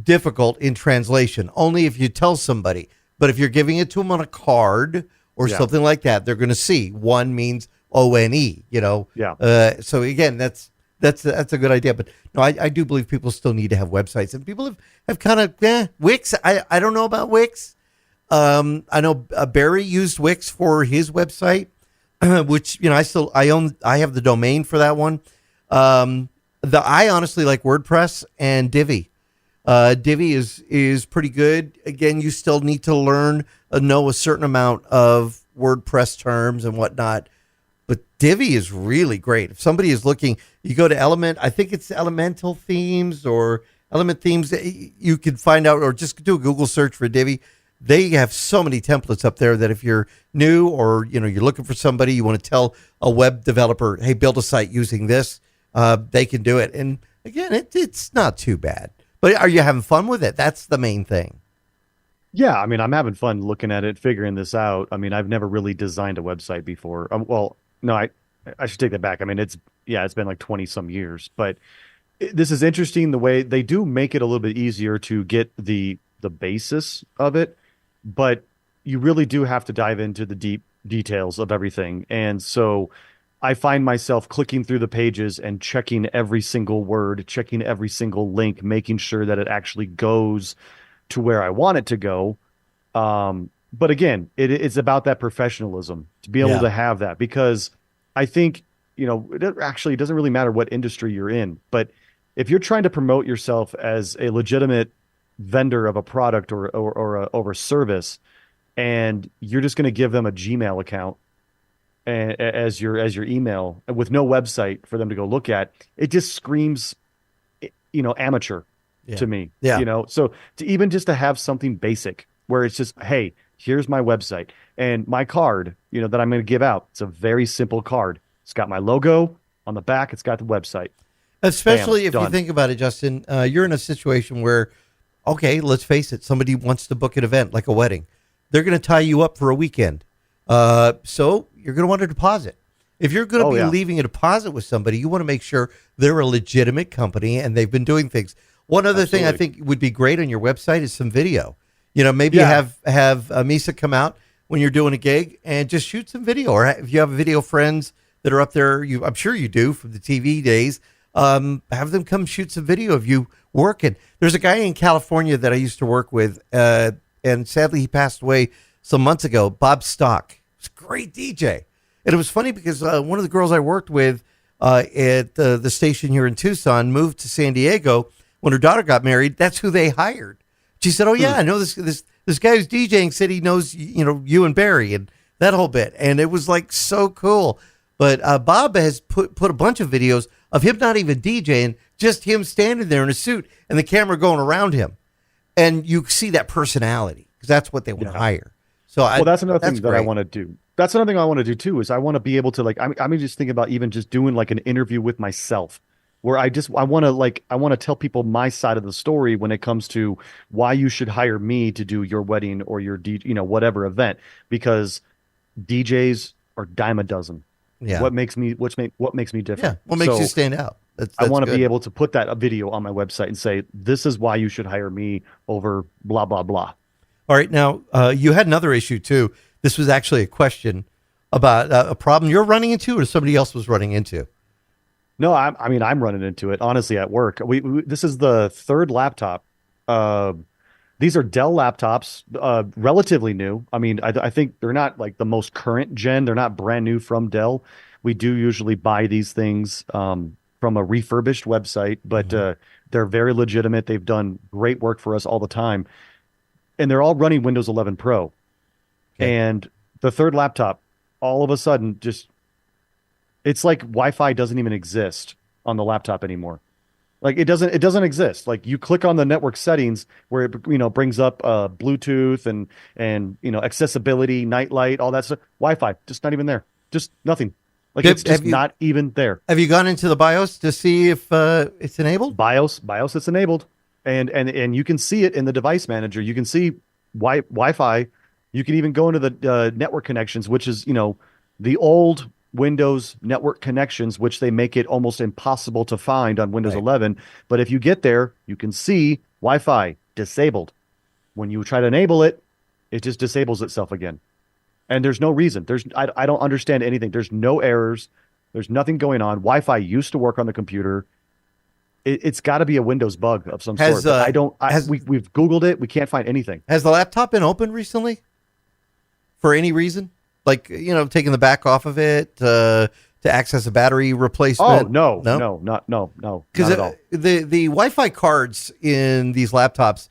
difficult in translation, only if you tell somebody. But if you're giving it to them on a card or something like that, they're going to see one means ONE, Yeah. So again, that's a good idea. But no, I do believe people still need to have websites, and people have kind of Wix. I don't know about Wix. I know Barry used Wix for his website, which I have the domain for that one. I honestly like WordPress and Divi. Divi is pretty good. Again, you still need to know a certain amount of WordPress terms and whatnot. But Divi is really great. If somebody is looking, you go to Element. I think it's Elemental Themes or Element Themes. You can find out, or just do a Google search for Divi. They have so many templates up there that if you're new or you're looking for somebody, you want to tell a web developer, hey, build a site using this, they can do it. And again, it's not too bad. But are you having fun with it? That's the main thing. Yeah, I mean, I'm having fun looking at it, figuring this out. I mean, I've never really designed a website before. Well, no, I should take that back. I mean, it's been like 20 some years, but this is interesting the way they do make it a little bit easier to get the basis of it, but you really do have to dive into the deep details of everything. And so I find myself clicking through the pages and checking every single word, checking every single link, making sure that it actually goes to where I want it to go. But again, it's about that professionalism to be able to have that, because I think, it doesn't really matter what industry you're in, but if you're trying to promote yourself as a legitimate vendor of a product or a service, and you're just going to give them a Gmail account as your email with no website for them to go look at, it just screams, amateur to me. Yeah. So to have something basic where it's just, hey, here's my website and my card, that I'm going to give out. It's a very simple card. It's got my logo on the back. It's got the website. Especially Bam, if done. you think about it, Justin, you're in a situation where, okay, let's face it, somebody wants to book an event like a wedding. They're going to tie you up for a weekend. So you're going to want a deposit. If you're going to be leaving a deposit with somebody, you want to make sure they're a legitimate company and they've been doing things. One other thing I think would be great on your website is some video. Maybe you have Misa come out when you're doing a gig and just shoot some video. Or if you have video friends that are up there, I'm sure you do from the TV days, have them come shoot some video of you working. There's a guy in California that I used to work with, and sadly he passed away some months ago, Bob Stock. He's a great DJ. And it was funny because one of the girls I worked with at the station here in Tucson moved to San Diego. When her daughter got married, that's who they hired. She said, "Oh yeah, I know this guy who's DJing said he knows you and Barry and that whole bit." And it was like so cool. But Bob has put a bunch of videos of him not even DJing, just him standing there in a suit and the camera going around him, and you see that personality because that's what they want to hire. So that's another thing that great. I want to do. That's another thing I want to do too. Is I want to be able to I'm just thinking about even just doing like an interview with myself, where I want to tell people my side of the story when it comes to why you should hire me to do your wedding or your whatever event, because DJs are dime a dozen. Yeah. What makes me different? Yeah. What makes you stand out? That's I want to good. be able to put that video on my website and say, this is why you should hire me over blah, blah, blah. All right. Now, you had another issue too. This was actually a question about a problem you're running into or somebody else was running into. No, I'm running into it honestly at work. This is the third laptop. These are Dell laptops, relatively new. I mean, I think they're not like the most current gen. They're not brand new from Dell. We do usually buy these things from a refurbished website, but they're very legitimate. They've done great work for us all the time, and they're all running Windows 11 Pro. Okay. And the third laptop, all of a sudden, it's like Wi-Fi doesn't even exist on the laptop anymore. Like it doesn't exist. Like you click on the network settings where it brings up Bluetooth and accessibility, nightlight, all that stuff. Wi-Fi just not even there. Just nothing. Like it's just not even there. Have you gone into the BIOS to see if it's enabled? BIOS it's enabled, and you can see it in the device manager. You can see Wi-Fi. You can even go into the network connections, which is the old Windows network connections, which they make it almost impossible to find on Windows 11. But if you get there, you can see Wi-Fi disabled. When you try to enable it, it just disables itself again. And there's no reason. I don't understand anything. There's no errors. There's nothing going on. Wi-Fi used to work on the computer. It's got to be a Windows bug of some sort. We've Googled it. We can't find anything. Has the laptop been opened recently? For any reason? Like, taking the back off of it to access a battery replacement? Oh, no. Because the Wi-Fi cards in these laptops,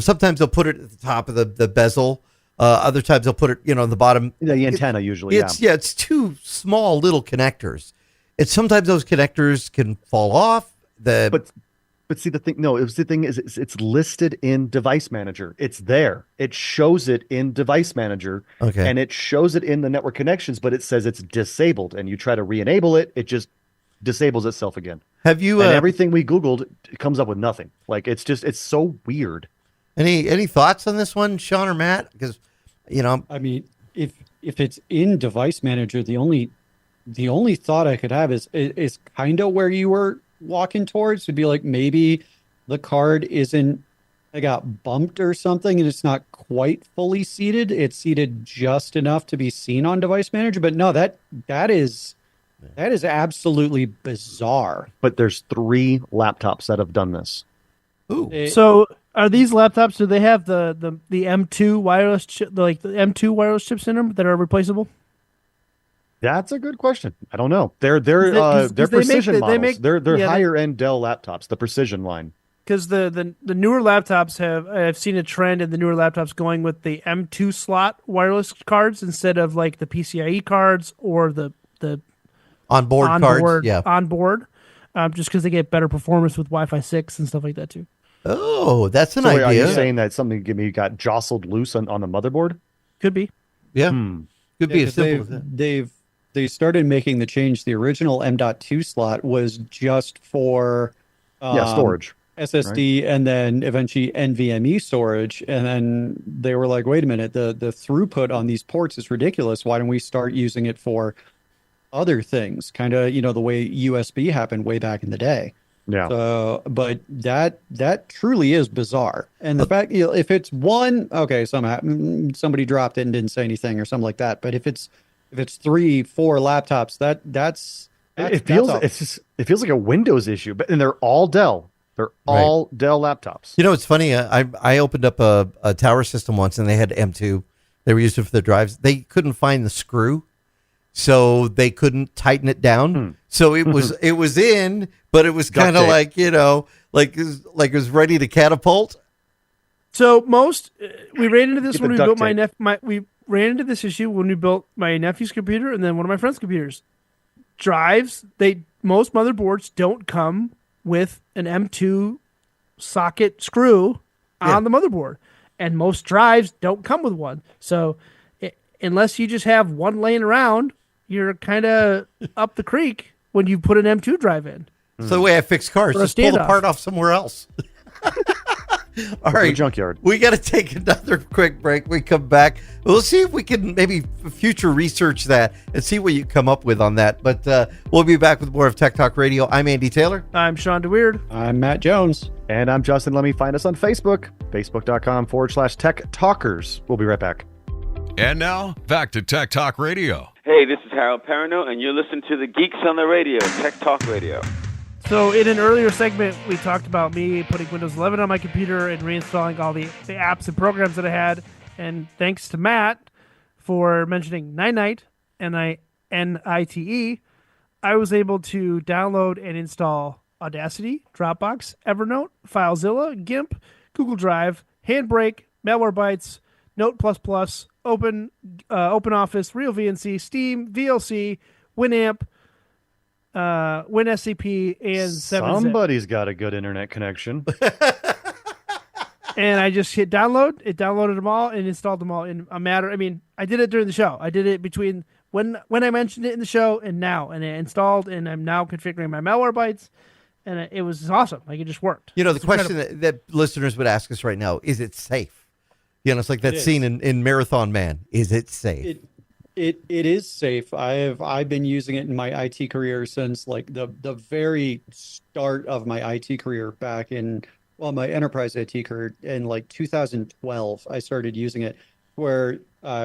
sometimes they'll put it at the top of the bezel. Other times they'll put it, on the bottom. The antenna usually, it's two small little connectors. And sometimes those connectors can fall off. But see, the thing is it's listed in Device Manager. It's there. It shows it in Device Manager, okay, and it shows it in the network connections, but it says it's disabled. And you try to re-enable it, it just disables itself again. Have you And everything we Googled comes up with nothing. Like it's so weird. any thoughts on this one, Shawn or Matt? Because I mean, if it's in Device Manager, the only thought I could have is kind of where you were walking towards. Would be like maybe the card isn't, I got bumped or something, and it's not quite fully seated. It's seated just enough to be seen on Device Manager. But no, that is absolutely bizarre. But there's 3 laptops that have done this. ooh, So are these laptops? Do they have the M2 wireless chip, like the M2 wireless chips in them that are replaceable? That's a good question. I don't know. They're 'Cause they precision make- they models. make- They're yeah, higher end Dell laptops, the precision line. Because the newer laptops I've seen a trend in the newer laptops going with the M2 slot wireless cards instead of like the PCIe cards or the onboard cards. Yeah. onboard, just because they get better performance with Wi-Fi 6 and stuff like that too. Oh, that's an So wait, are idea. you saying that something got jostled loose on the motherboard? Could be. Yeah. Could be Yeah, as simple as that. they started making the change. The original M.2 slot was just for Storage. SSD and then eventually NVMe storage. And then they were like, wait a minute, the throughput on these ports is ridiculous. Why don't we start using it for other things? Kind of, the way USB happened way back in the day. Yeah. So, but that truly is bizarre. And the fact, if it's one, okay, somebody dropped it and didn't say anything or something like that. But if it's 3, 4 laptops, that's it feels like a Windows issue, and they're all Dell. They're all Dell laptops. It's funny. I opened up a tower system once, and they had M2. They were using it for the drives. They couldn't find the screw, so they couldn't tighten it down. So it was in, but it was kind of like like it was ready to catapult. So we ran into this Get when the we built duct we ran into this issue when we built my nephew's computer and then one of my friend's computers. Drives, most motherboards don't come with an M2 socket screw on the motherboard, and most drives don't come with one. So unless you just have one laying around, you're kind of up the creek when you put an M2 drive in. So the way I fix cars, For a just pull the standoff. part off somewhere else. All right, junkyard. We got to take another quick break. We come back. We'll see if we can maybe future research that and see what you come up with on that. But we'll be back with more of Tech Talk Radio. I'm Andy Taylor. I'm Shawn DeWeird. I'm Matt Jones. And I'm Justin. Let me find us on Facebook, facebook.com/Tech Talkers. We'll be right back. And now, back to Tech Talk Radio. Hey, this is Harold Perrineau, and you're listening to the Geeks on the Radio, Tech Talk Radio. So in an earlier segment, we talked about me putting Windows 11 on my computer and reinstalling all the apps and programs that I had. And thanks to Matt for mentioning Ninite, N-I-N-I-T-E, I was able to download and install Audacity, Dropbox, Evernote, FileZilla, GIMP, Google Drive, Handbrake, Malwarebytes, Note++, OpenOffice, RealVNC, Steam, VLC, Winamp, WinSCP, and 7-Zip. Somebody's got a good internet connection. And I just hit download. It downloaded them all and installed them all in a matter. I mean, I did it during the show. I did it between when I mentioned it in the show and now. And it installed, and I'm now configuring my Malwarebytes. And it was awesome. Like, it just worked. The It's question incredible. that listeners would ask us right now, is it safe? It's like that scene in Marathon Man. Is it safe? It is safe. I've been using it in my IT career since like the very start of my IT career back in my enterprise IT career in like 2012. I started using it where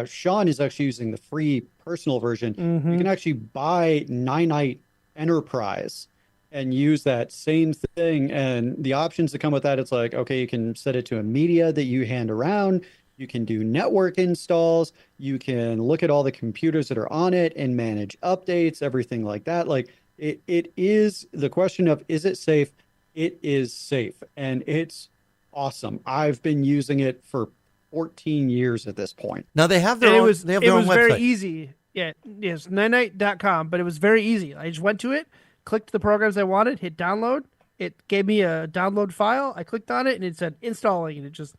Shawn is actually using the free personal version. You can actually buy Ninite Enterprise and use that same thing. And the options that come with that, it's like, okay, you can set it to a media that you hand around. You can do network installs. You can look at all the computers that are on it and manage updates, everything like that. Like it is the question of, is it safe? It is safe. And it's awesome. I've been using it for 14 years at this point. Now they have their And own. it was they have their own very website. easy. Yeah, yes, Ninite.com, but it was very easy. I just went to it, clicked the programs I wanted, hit download. It gave me a download file. I clicked on it, and it said installing, and it just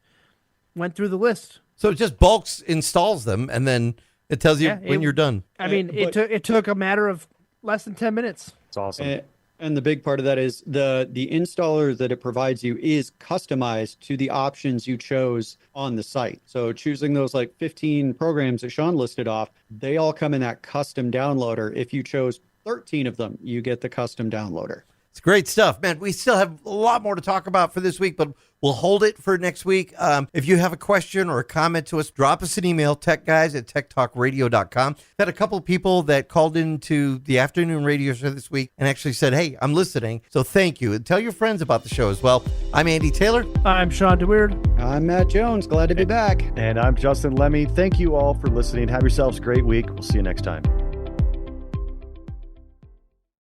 went through the list. So it just bulks installs them, and then it tells you when you're done. I mean, it took a matter of less than 10 minutes. It's awesome. And the big part of that is the installer that it provides you is customized to the options you chose on the site. So choosing those like 15 programs that Shawn listed off, they all come in that custom downloader. If you chose 13 of them, you get the custom downloader. It's great stuff, man. We still have a lot more to talk about for this week, but we'll hold it for next week. If you have a question or a comment to us, drop us an email, techguys@techtalkradio.com. Had a couple people that called into the afternoon radio show this week and actually said, hey, I'm listening. So thank you. And tell your friends about the show as well. I'm Andy Taylor. I'm Shawn DeWeird. I'm Matt Jones. Glad to be back. And I'm Justin Lemmy. Thank you all for listening. Have yourselves a great week. We'll see you next time.